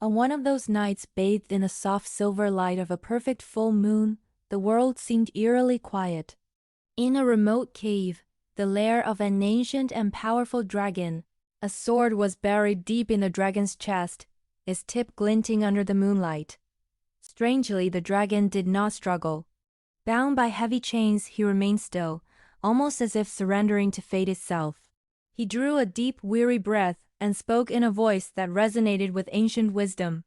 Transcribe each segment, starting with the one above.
On one of those nights bathed in the soft silver light of a perfect full moon, the world seemed eerily quiet. In a remote cave, the lair of an ancient and powerful dragon, a sword was buried deep in the dragon's chest, its tip glinting under the moonlight. Strangely, the dragon did not struggle. Bound by heavy chains, he remained still, almost as if surrendering to fate itself. He drew a deep, weary breath and spoke in a voice that resonated with ancient wisdom.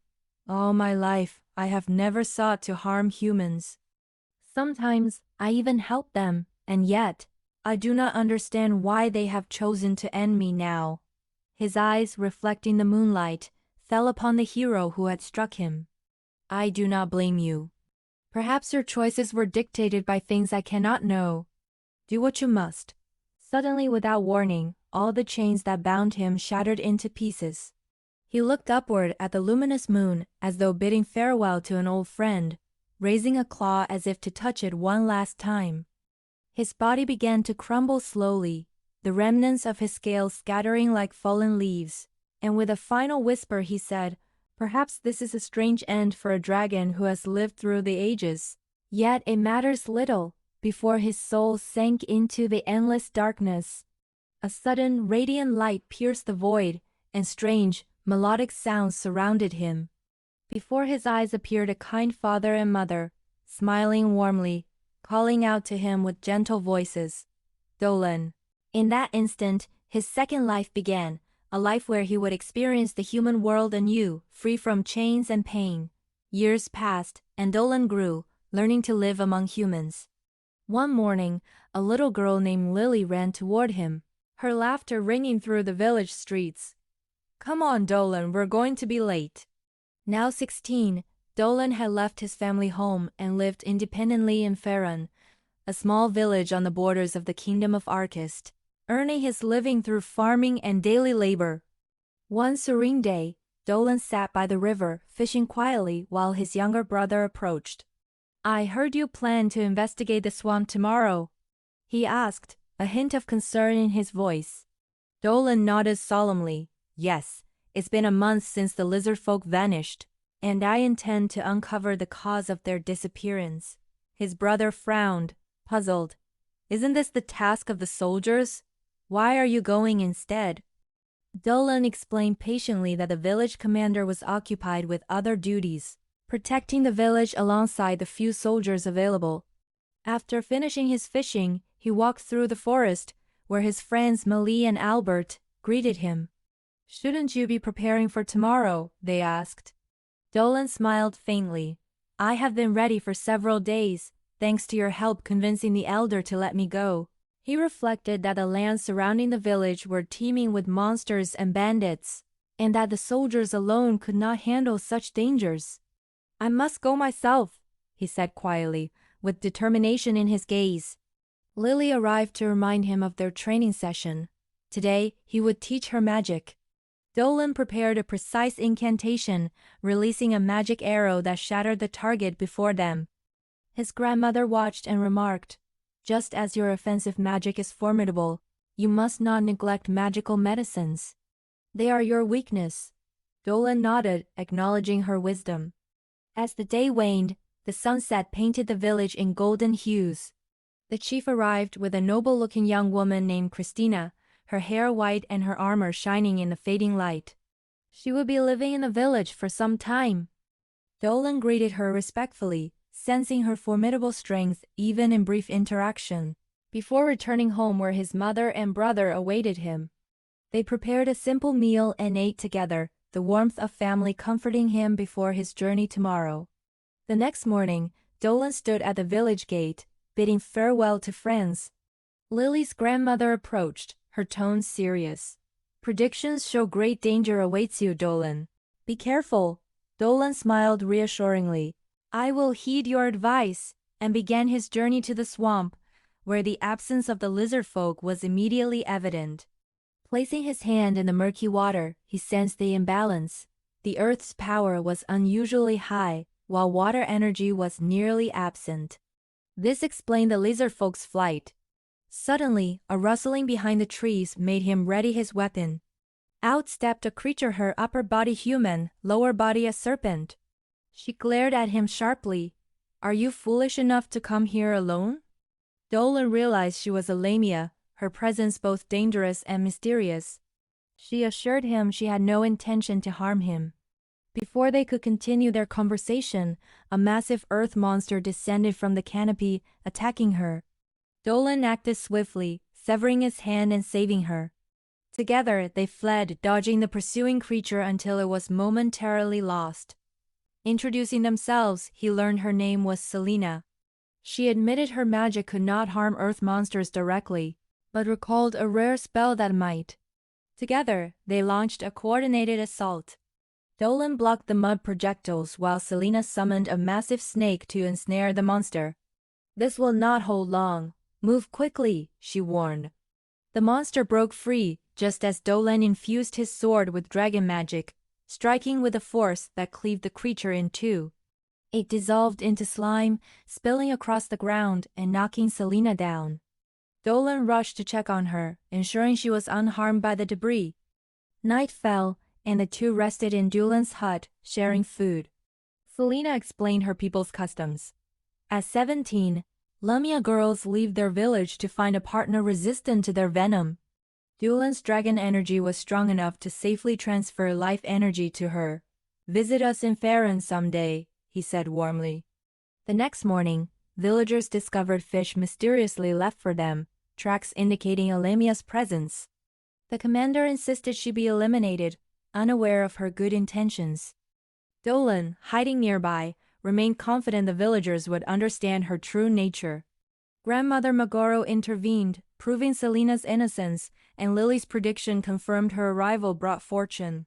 All my life, I have never sought to harm humans. Sometimes, I even help them, and yet, I do not understand why they have chosen to end me now. His eyes, reflecting the moonlight, fell upon the hero who had struck him. I do not blame you. Perhaps your choices were dictated by things I cannot know. Do what you must. Suddenly, without warning, all the chains that bound him shattered into pieces. He looked upward at the luminous moon as though bidding farewell to an old friend, raising a claw as if to touch it one last time. His body began to crumble slowly, the remnants of his scales scattering like fallen leaves, and with a final whisper he said, "Perhaps this is a strange end for a dragon who has lived through the ages. Yet it matters little." Before his soul sank into the endless darkness, a sudden radiant light pierced the void, and strange, melodic sounds surrounded him. Before his eyes appeared a kind father and mother, smiling warmly, calling out to him with gentle voices, "Dolan." In that instant, his second life began, a life where he would experience the human world anew, free from chains and pain. Years passed, and Dolan grew, learning to live among humans. One morning, a little girl named Lily ran toward him, her laughter ringing through the village streets. "Come on, Dolan, we're going to be late." Now 16, Dolan had left his family home and lived independently in Farron, a small village on the borders of the Kingdom of Arcist, earning his living through farming and daily labor. One serene day, Dolan sat by the river, fishing quietly while his younger brother approached. "I heard you plan to investigate the swamp tomorrow," he asked, a hint of concern in his voice. Dolan nodded solemnly. "Yes, it's been a month since the lizard folk vanished, and I intend to uncover the cause of their disappearance." His brother frowned, puzzled. "Isn't this the task of the soldiers? Why are you going instead?" Dolan explained patiently that the village commander was occupied with other duties, protecting the village alongside the few soldiers available. After finishing his fishing, he walked through the forest, where his friends Millie and Albert greeted him. "Shouldn't you be preparing for tomorrow?" they asked. Dolan smiled faintly. "I have been ready for several days, thanks to your help convincing the elder to let me go." He reflected that the lands surrounding the village were teeming with monsters and bandits, and that the soldiers alone could not handle such dangers. "I must go myself," he said quietly, with determination in his gaze. Lily arrived to remind him of their training session. Today, he would teach her magic. Dolan prepared a precise incantation, releasing a magic arrow that shattered the target before them. His grandmother watched and remarked, "Just as your offensive magic is formidable, you must not neglect magical medicines. They are your weakness." Dolan nodded, acknowledging her wisdom. As the day waned, the sunset painted the village in golden hues. The chief arrived with a noble-looking young woman named Christina, her hair white and her armor shining in the fading light. She would be living in the village for some time. Dolan greeted her respectfully, sensing her formidable strength even in brief interaction, before returning home where his mother and brother awaited him. They prepared a simple meal and ate together, the warmth of family comforting him before his journey tomorrow. The next morning, Dolan stood at the village gate, bidding farewell to friends. Lily's grandmother approached, her tone serious. "Predictions show great danger awaits you, Dolan. Be careful." Dolan smiled reassuringly. "I will heed your advice," and began his journey to the swamp, where the absence of the lizard folk was immediately evident. Placing his hand in the murky water, he sensed the imbalance. The earth's power was unusually high, while water energy was nearly absent. This explained the lizard folk's flight. Suddenly, a rustling behind the trees made him ready his weapon. Out stepped a creature, her upper body human, lower body a serpent. She glared at him sharply. Are you foolish enough to come here alone? Dolan realized she was a Lamia, her presence both dangerous and mysterious. She assured him she had no intention to harm him. Before they could continue their conversation, a massive earth monster descended from the canopy, attacking her. Dolan acted swiftly, severing its hand and saving her. Together, they fled, dodging the pursuing creature until it was momentarily lost. Introducing themselves, he learned her name was Selena. She admitted her magic could not harm earth monsters directly, but recalled a rare spell that might. Together, they launched a coordinated assault. Dolan blocked the mud projectiles while Selena summoned a massive snake to ensnare the monster. This will not hold long. Move quickly, she warned. The monster broke free, just as Dolan infused his sword with dragon magic, striking with a force that cleaved the creature in two. It dissolved into slime, spilling across the ground and knocking Selena down. Dolan rushed to check on her, ensuring she was unharmed by the debris. Night fell, and the two rested in Dolan's hut, sharing food. Selena explained her people's customs. At 17, Lamia girls leave their village to find a partner resistant to their venom. Dolan's dragon energy was strong enough to safely transfer life energy to her. Visit us in Farron someday, he said warmly. The next morning, villagers discovered fish mysteriously left for them, tracks indicating Lamia's presence. The commander insisted she be eliminated, unaware of her good intentions. Dolan, hiding nearby, remained confident the villagers would understand her true nature. Grandmother Magoro intervened, proving Selena's innocence, and Lily's prediction confirmed her arrival brought fortune.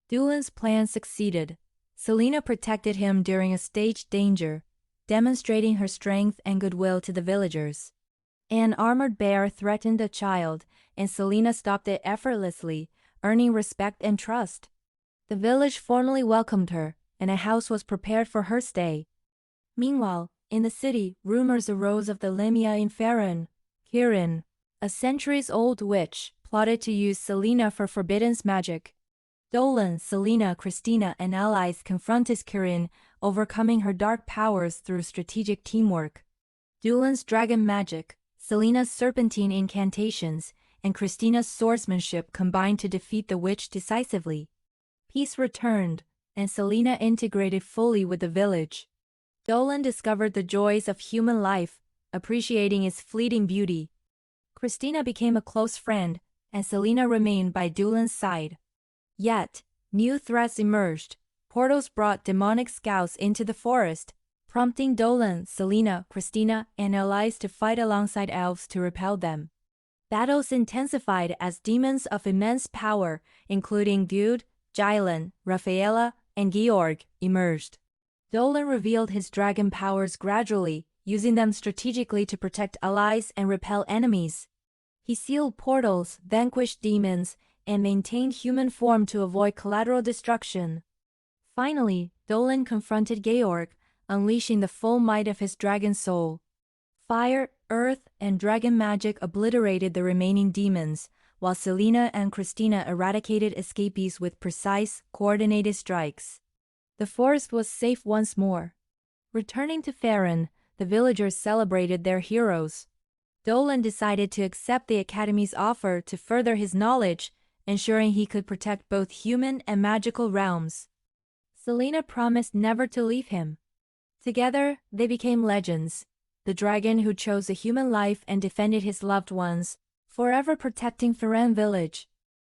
Dolan's plan succeeded. Selena protected him during a staged danger, demonstrating her strength and goodwill to the villagers. An armored bear threatened a child, and Selena stopped it effortlessly, earning respect and trust. The village formally welcomed her, and a house was prepared for her stay. Meanwhile, in the city, rumors arose of the Lamia in Farron. Kirin, a centuries-old witch, plotted to use Selena for Forbidden's magic. Dolan, Selena, Christina, and allies confronted Kirin, overcoming her dark powers through strategic teamwork. Dolan's dragon magic, Selena's serpentine incantations, and Christina's swordsmanship combined to defeat the witch decisively. Peace returned, and Selena integrated fully with the village. Dolan discovered the joys of human life, appreciating its fleeting beauty. Christina became a close friend, and Selena remained by Dolan's side. Yet, new threats emerged. Portals brought demonic scouts into the forest, prompting Dolan, Selena, Christina, and allies to fight alongside elves to repel them. Battles intensified as demons of immense power, including Dude, Jylan, Rafaela, and Georg, emerged. Dolan revealed his dragon powers gradually, using them strategically to protect allies and repel enemies. He sealed portals, vanquished demons, and maintained human form to avoid collateral destruction. Finally, Dolan confronted Georg, unleashing the full might of his dragon soul. Fire, earth, and dragon magic obliterated the remaining demons, while Selena and Christina eradicated escapees with precise, coordinated strikes. The forest was safe once more. Returning to Farron, the villagers celebrated their heroes. Dolan decided to accept the Academy's offer to further his knowledge, ensuring he could protect both human and magical realms. Selena promised never to leave him. Together, they became legends, the dragon who chose a human life and defended his loved ones, forever protecting Farron Village.